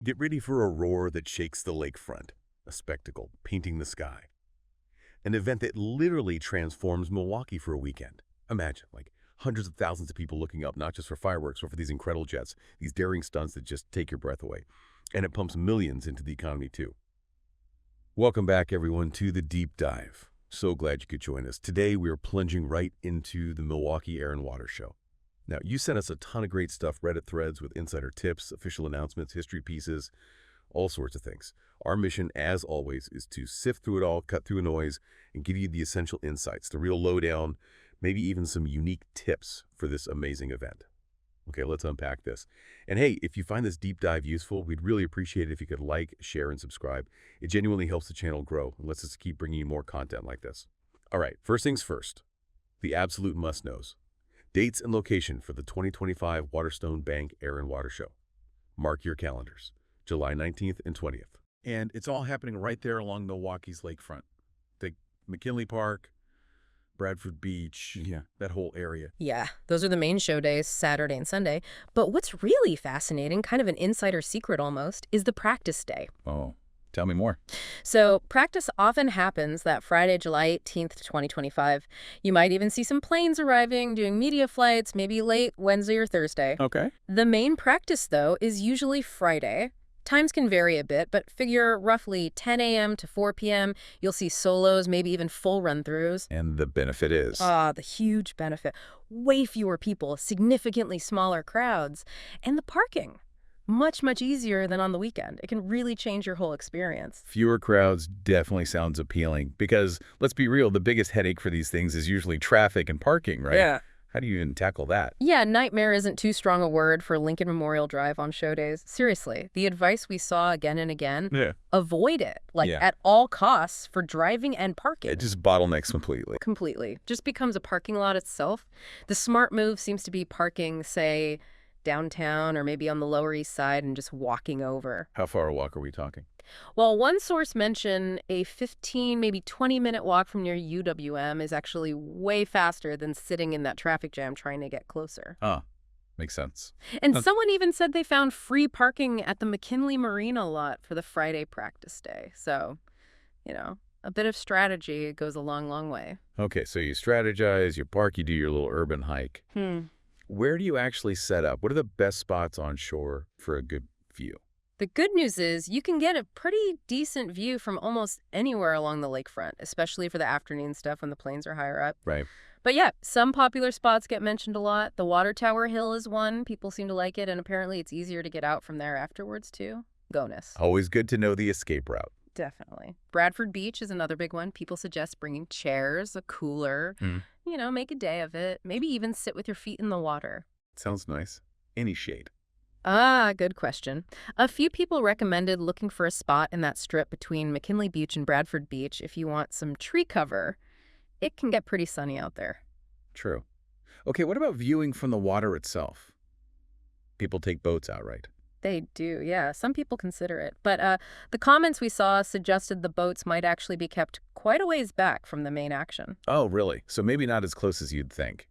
Get ready for a roar that shakes the lakefront, a spectacle painting the sky. An event that literally transforms Milwaukee for a weekend. Imagine, like hundreds of thousands of people looking up, not just for fireworks, but for these incredible jets, these daring stunts that just take your breath away. And it pumps millions into the economy too. Welcome back, everyone, to the Deep Dive. So glad you could join us. Today, we are plunging right into the Milwaukee Air and Water Show. Now, you sent us a ton of great stuff, Reddit threads with insider tips, official announcements, history pieces, all sorts of things. Our mission, as always, is to sift through it all, cut through the noise, and give you the essential insights, the real lowdown, maybe even some unique tips for this amazing event. Okay, let's unpack this. And hey, if you find this deep dive useful, we'd really appreciate it if you could like, share, and subscribe. It genuinely helps the channel grow and lets us keep bringing you more content like this. All right, first things first, the absolute must-knows. Dates and location for the 2025 WaterStone Bank Air and Water Show. Mark your calendars, July 19th and 20th. And it's all happening right there along Milwaukee's lakefront. The McKinley Park, Bradford Beach, that whole area. Yeah, those are the main show days, Saturday and Sunday. But what's really fascinating, kind of an insider secret almost, is the practice day. Oh, tell me more. So practice often happens that Friday, July 18th, 2025. You might even see some planes arriving, doing media flights, maybe late Wednesday or Thursday. Okay. The main practice, though, is usually Friday. Times can vary a bit, but figure roughly 10 a.m. to 4 p.m. You'll see solos, maybe even full run-throughs. And the benefit is? The huge benefit. Way fewer people, significantly smaller crowds. And the parking. Much, much easier than on the weekend. It can really change your whole experience. Fewer crowds definitely sounds appealing because, let's be real, the biggest headache for these things is usually traffic and parking, right? Yeah. How do you even tackle that? Yeah, nightmare isn't too strong a word for Lincoln Memorial Drive on show days. Seriously, the advice we saw again and again, avoid it, at all costs for driving and parking. It just bottlenecks completely. Completely. Just becomes a parking lot itself. The smart move seems to be parking, say, downtown or maybe on the Lower East Side and just walking over. How far a walk are we talking? Well, one source mentioned a 15, maybe 20-minute walk from near UWM is actually way faster than sitting in that traffic jam trying to get closer. Makes sense. And someone even said they found free parking at the McKinley Marina lot for the Friday practice day. So, a bit of strategy goes a long, long way. Okay, so you strategize, you park, you do your little urban hike. Where do you actually set up? What are the best spots on shore for a good view? The good news is you can get a pretty decent view from almost anywhere along the lakefront, especially for the afternoon stuff when the planes are higher up. Right. But yeah, some popular spots get mentioned a lot. The Water Tower Hill is one. People seem to like it, and apparently it's easier to get out from there afterwards, too. Bonus. Always good to know the escape route. Definitely. Bradford Beach is another big one. People suggest bringing chairs, a cooler, make a day of it. Maybe even sit with your feet in the water. Sounds nice. Any shade? Good question. A few people recommended looking for a spot in that strip between McKinley Beach and Bradford Beach if you want some tree cover. It can get pretty sunny out there. True. Okay, what about viewing from the water itself? People take boats out, right? They do, yeah. Some people consider it. But the comments we saw suggested the boats might actually be kept quite a ways back from the main action. Oh, really? So maybe not as close as you'd think.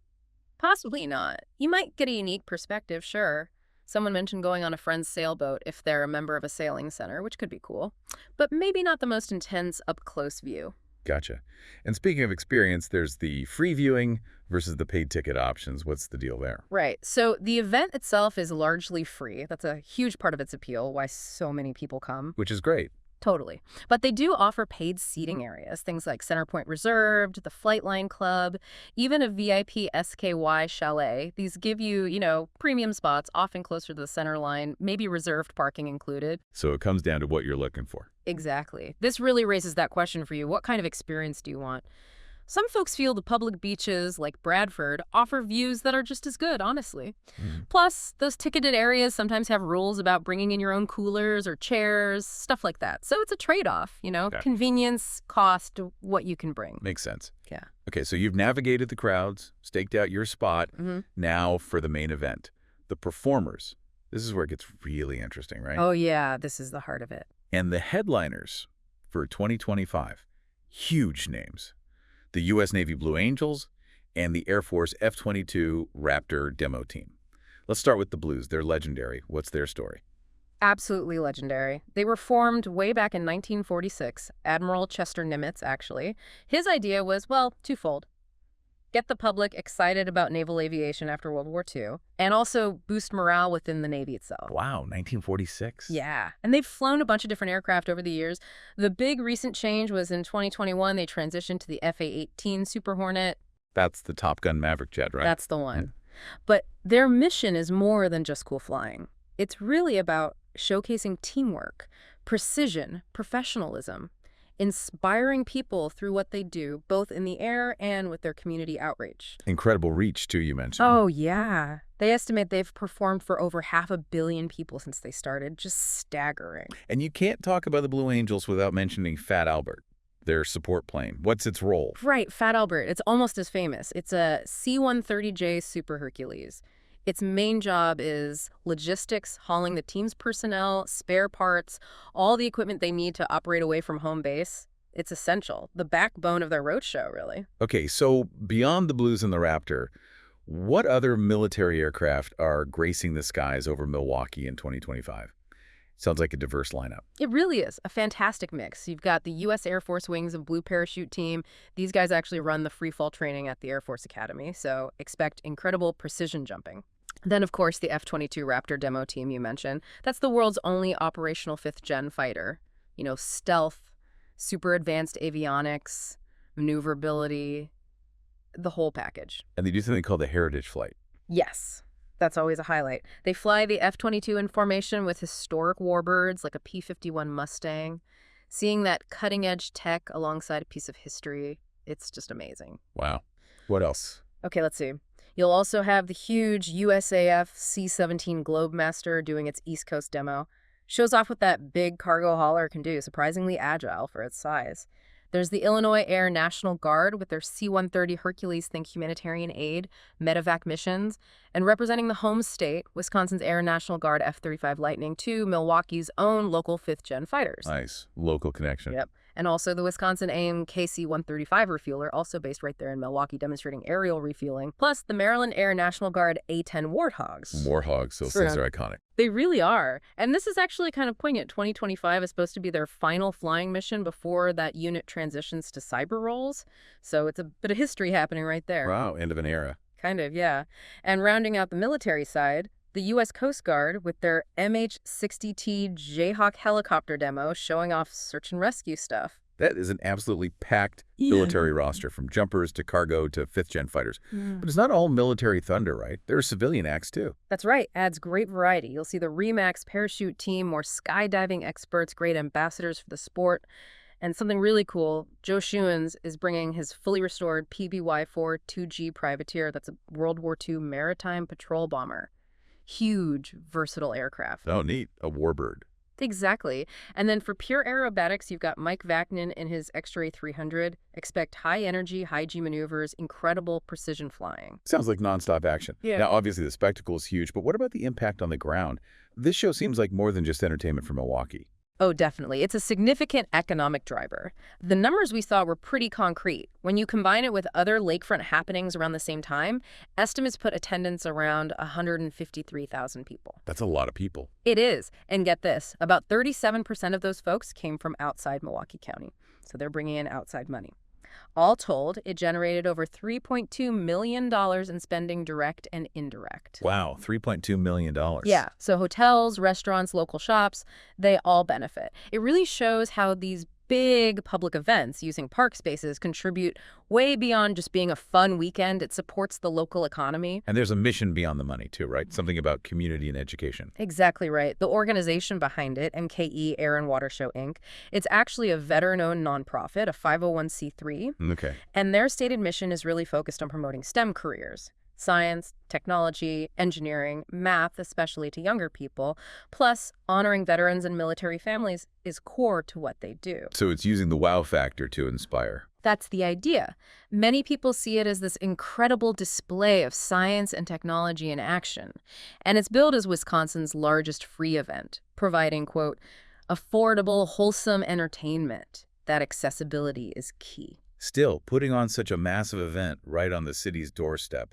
Possibly not. You might get a unique perspective, sure. Someone mentioned going on a friend's sailboat if they're a member of a sailing center, which could be cool. But maybe not the most intense up-close view. Gotcha. And speaking of experience, there's the free viewing versus the paid ticket options. What's the deal there? Right. So the event itself is largely free. That's a huge part of its appeal, why so many people come. Which is great. Totally. But they do offer paid seating areas, things like Centerpoint Reserved, the Flightline Club, even a VIP SKY chalet. These give you, premium spots, often closer to the center line, maybe reserved parking included. So it comes down to what you're looking for. Exactly. This really raises that question for you. What kind of experience do you want? Some folks feel the public beaches, like Bradford, offer views that are just as good, honestly. Plus, those ticketed areas sometimes have rules about bringing in your own coolers or chairs, stuff like that. So it's a trade-off, convenience, cost, what you can bring. Makes sense. Yeah. Okay, so you've navigated the crowds, staked out your spot. Now for the main event. The performers. This is where it gets really interesting, right? Oh, yeah, this is the heart of it. And the headliners for 2025. Huge names. The U.S. Navy Blue Angels, and the Air Force F-22 Raptor demo team. Let's start with the Blues. They're legendary. What's their story? Absolutely legendary. They were formed way back in 1946, Admiral Chester Nimitz, actually. His idea was, well, twofold. Get the public excited about naval aviation after World War II, and also boost morale within the Navy itself. Wow, 1946. Yeah, and they've flown a bunch of different aircraft over the years. The big recent change was in 2021, they transitioned to the FA-18 Super Hornet. That's the Top Gun Maverick jet, right? That's the one. But their mission is more than just cool flying. It's really about showcasing teamwork, precision, professionalism, inspiring people through what they do, both in the air and with their community outreach. Incredible reach, too, you mentioned. Oh, yeah. They estimate they've performed for over 500 million people since they started. Just staggering. And you can't talk about the Blue Angels without mentioning Fat Albert, their support plane. What's its role? Right, Fat Albert. It's almost as famous. It's a C-130J Super Hercules. Its main job is logistics, hauling the team's personnel, spare parts, all the equipment they need to operate away from home base. It's essential. The backbone of their roadshow, really. Okay, so beyond the Blues and the Raptor, what other military aircraft are gracing the skies over Milwaukee in 2025? Sounds like a diverse lineup. It really is a fantastic mix. You've got the U.S. Air Force Wings of Blue Parachute Team. These guys actually run the free fall training at the Air Force Academy, so expect incredible precision jumping. Then, of course, the F-22 Raptor demo team you mentioned. That's the world's only operational fifth-gen fighter. You know, stealth, super advanced avionics, maneuverability, the whole package. And they do something called the Heritage Flight. Yes. That's always a highlight. They fly the F-22 in formation with historic warbirds like a P-51 Mustang. Seeing that cutting-edge tech alongside a piece of history, it's just amazing. Wow. What else? Okay, let's see. You'll also have the huge USAF C-17 Globemaster doing its East Coast demo. Shows off what that big cargo hauler can do, surprisingly agile for its size. There's the Illinois Air National Guard with their C-130 Hercules Think Humanitarian Aid, medevac missions, and representing the home state, Wisconsin's Air National Guard F-35 Lightning II, Milwaukee's own local fifth-gen fighters. Nice. Local connection. Yep. And also the Wisconsin AIM KC-135 refueler, also based right there in Milwaukee, demonstrating aerial refueling. Plus the Maryland Air National Guard A-10 Warthogs. Warthogs, those things are iconic. They really are. And this is actually kind of poignant. 2025 is supposed to be their final flying mission before that unit transitions to cyber roles. So it's a bit of history happening right there. Wow, end of an era. Kind of, yeah. And rounding out the military side, the U.S. Coast Guard with their MH-60T Jayhawk helicopter demo showing off search and rescue stuff. That is an absolutely packed military roster, from jumpers to cargo to fifth-gen fighters. But it's not all military thunder, right? There are civilian acts, too. That's right. Adds great variety. You'll see the REMAX parachute team, more skydiving experts, great ambassadors for the sport. And something really cool, Joe Schuens is bringing his fully restored PBY-4 2G privateer. That's a World War II maritime patrol bomber. Huge, versatile aircraft. Oh, neat. A warbird. Exactly. And then for pure aerobatics, you've got Mike Vaknin in his X-Ray 300. Expect high energy, high G maneuvers, incredible precision flying. Sounds like nonstop action. Yeah. Now, obviously, the spectacle is huge, but what about the impact on the ground? This show seems like more than just entertainment for Milwaukee. Oh, definitely. It's a significant economic driver. The numbers we saw were pretty concrete. When you combine it with other lakefront happenings around the same time, estimates put attendance around 153,000 people. That's a lot of people. It is. And get this, about 37% of those folks came from outside Milwaukee County. So they're bringing in outside money. All told, it generated over $3.2 million in spending, direct and indirect. Wow, $3.2 million. Yeah, so hotels, restaurants, local shops, they all benefit. It really shows how these big public events using park spaces contribute way beyond just being a fun weekend. It supports the local economy. And there's a mission beyond the money, too, right? Something about community and education. Exactly right. The organization behind it, MKE Air and Water Show, Inc., it's actually a veteran-owned nonprofit, a 501c3. Okay. And their stated mission is really focused on promoting STEM careers. Science, technology, engineering, math, especially to younger people, plus honoring veterans and military families is core to what they do. So it's using the wow factor to inspire. That's the idea. Many people see it as this incredible display of science and technology in action. And it's billed as Wisconsin's largest free event, providing, quote, affordable, wholesome entertainment. That accessibility is key. Still, putting on such a massive event right on the city's doorstep,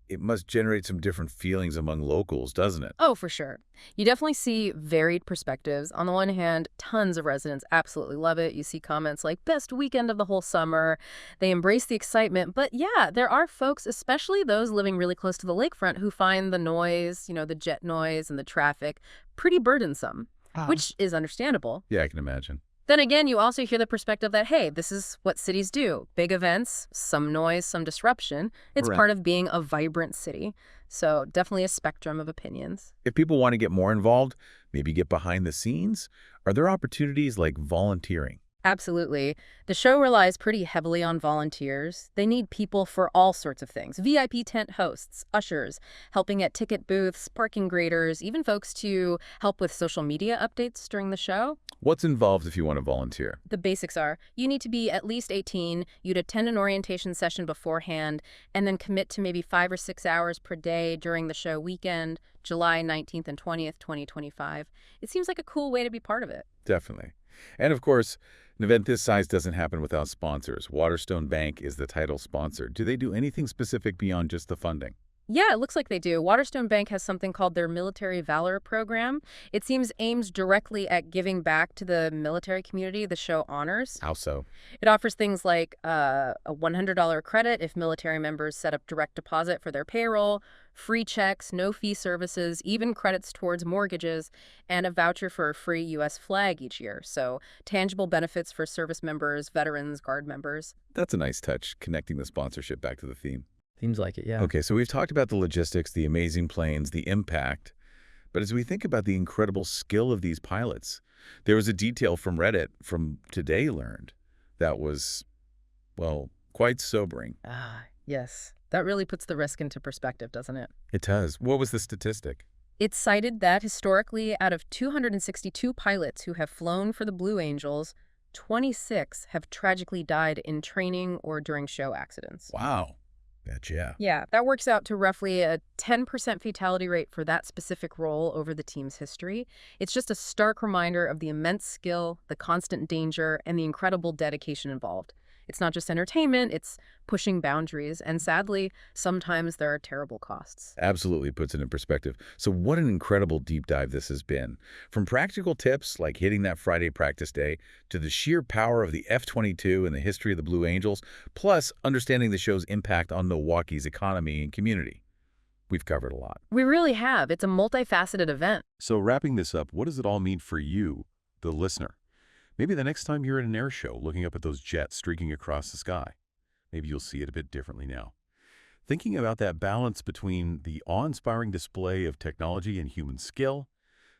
it must generate some different feelings among locals, doesn't it? Oh, for sure. You definitely see varied perspectives. On the one hand, tons of residents absolutely love it. You see comments like, best weekend of the whole summer. They embrace the excitement. But yeah, there are folks, especially those living really close to the lakefront, who find the noise, the jet noise and the traffic, pretty burdensome, which is understandable. Yeah, I can imagine. Then again, you also hear the perspective that, hey, this is what cities do. Big events, some noise, some disruption. It's Right. part of being a vibrant city. So definitely a spectrum of opinions. If people want to get more involved, maybe get behind the scenes, are there opportunities like volunteering? Absolutely. The show relies pretty heavily on volunteers. They need people for all sorts of things. VIP tent hosts, ushers, helping at ticket booths, parking graders, even folks to help with social media updates during the show. What's involved if you want to volunteer? The basics are you need to be at least 18, you'd attend an orientation session beforehand, and then commit to maybe 5 or 6 hours per day during the show weekend, July 19th and 20th, 2025. It seems like a cool way to be part of it. Definitely. And of course, an event this size doesn't happen without sponsors. WaterStone Bank is the title sponsor. Do they do anything specific beyond just the funding? Yeah, it looks like they do. WaterStone Bank has something called their Military Valor Program. It seems aims directly at giving back to the military community the show honors. How so? It offers things like a $100 credit if military members set up direct deposit for their payroll, free checks, no-fee services, even credits towards mortgages, and a voucher for a free U.S. flag each year. So tangible benefits for service members, veterans, Guard members. That's a nice touch, connecting the sponsorship back to the theme. Seems like it, yeah. Okay, so we've talked about the logistics, the amazing planes, the impact. But as we think about the incredible skill of these pilots, there was a detail from Reddit from Today learned that was, well, quite sobering. Ah, yes. That really puts the risk into perspective, doesn't it? It does. What was the statistic? It's cited that historically, out of 262 pilots who have flown for the Blue Angels, 26 have tragically died in training or during show accidents. Wow. Yeah. Yeah, that works out to roughly a 10% fatality rate for that specific role over the team's history. It's just a stark reminder of the immense skill, the constant danger, and the incredible dedication involved. It's not just entertainment, it's pushing boundaries, and sadly, sometimes there are terrible costs. Absolutely puts it in perspective. So what an incredible deep dive this has been. From practical tips like hitting that Friday practice day to the sheer power of the F-22 and the history of the Blue Angels, plus understanding the show's impact on Milwaukee's economy and community. We've covered a lot. We really have. It's a multifaceted event. So wrapping this up, what does it all mean for you, the listener? Maybe the next time you're at an air show looking up at those jets streaking across the sky, maybe you'll see it a bit differently now. Thinking about that balance between the awe-inspiring display of technology and human skill,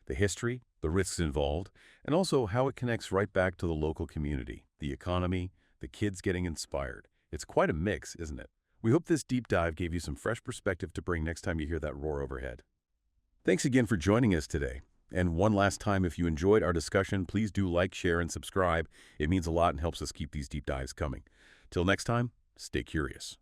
the history, the risks involved, and also how it connects right back to the local community, the economy, the kids getting inspired. It's quite a mix, isn't it? We hope this deep dive gave you some fresh perspective to bring next time you hear that roar overhead. Thanks again for joining us today. And one last time, if you enjoyed our discussion, please do like, share, and subscribe. It means a lot and helps us keep these deep dives coming. Till next time, stay curious.